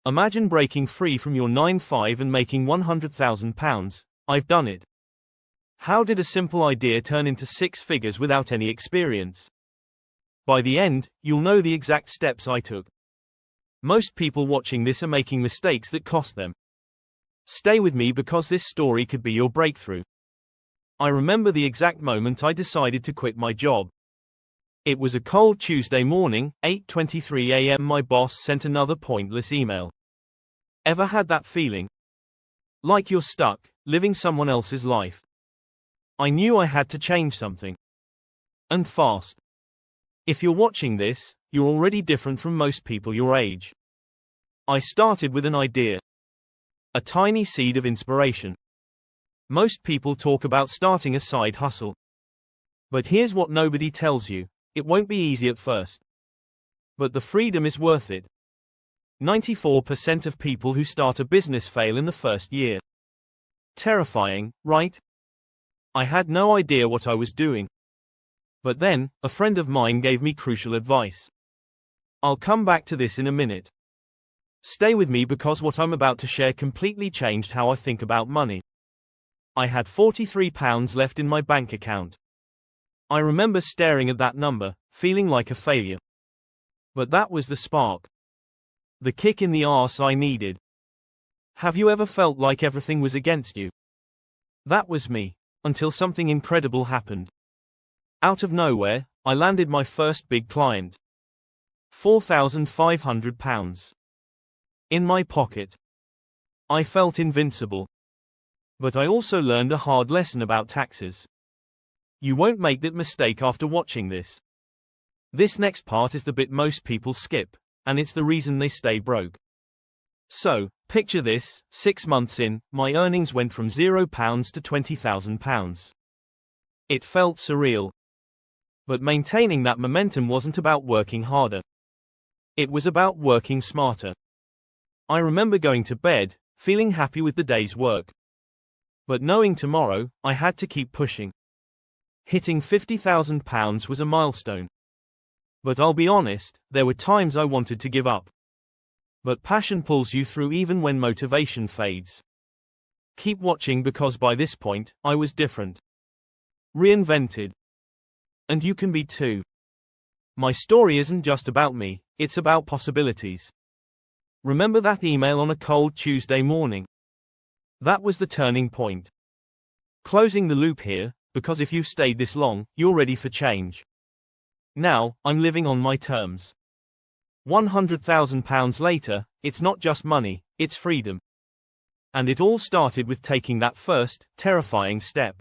Imagine breaking free from your 9-to-5 and making £100,000. I've done it. How did a simple idea turn into six figures without any experience? By the end, you'll know the exact steps I took. Most people watching this are making mistakes that cost them. Stay with me because this story could be your breakthrough. I remember the exact moment I decided to quit my job. It was a cold Tuesday morning, 8:23 a.m. My boss sent another pointless email. Ever had that feeling? Like you're stuck, living someone else's life. I knew I had to change something. And fast. If you're watching this, you're already different from most people your age. I started with an idea. A tiny seed of inspiration. Most people talk about starting a side hustle. But here's what nobody tells you. It won't be easy at first. But the freedom is worth it. 94% of people who start a business fail in the first year. Terrifying, right? I had no idea what I was doing. But then, a friend of mine gave me crucial advice. I'll come back to this in a minute. Stay with me because what I'm about to share completely changed how I think about money. I had £43 left in my bank account. I remember staring at that number, feeling like a failure. But that was the spark. The kick in the arse I needed. Have you ever felt like everything was against you? That was me, until something incredible happened. Out of nowhere, I landed my first big client. £4,500. In my pocket. I felt invincible. But I also learned a hard lesson about taxes. You won't make that mistake after watching this. This next part is the bit most people skip, and it's the reason they stay broke. So, picture this, 6 months in, my earnings went from £0 to £20,000. It felt surreal. But maintaining that momentum wasn't about working harder. It was about working smarter. I remember going to bed, feeling happy with the day's work. But knowing tomorrow, I had to keep pushing. Hitting £50,000 was a milestone. But I'll be honest, there were times I wanted to give up. But passion pulls you through even when motivation fades. Keep watching because by this point, I was different. Reinvented. And you can be too. My story isn't just about me, it's about possibilities. Remember that email on a cold Tuesday morning? That was the turning point. Closing the loop here, because if you've stayed this long, you're ready for change. Now, I'm living on my terms. £100,000 later, it's not just money, it's freedom. And it all started with taking that first, terrifying step.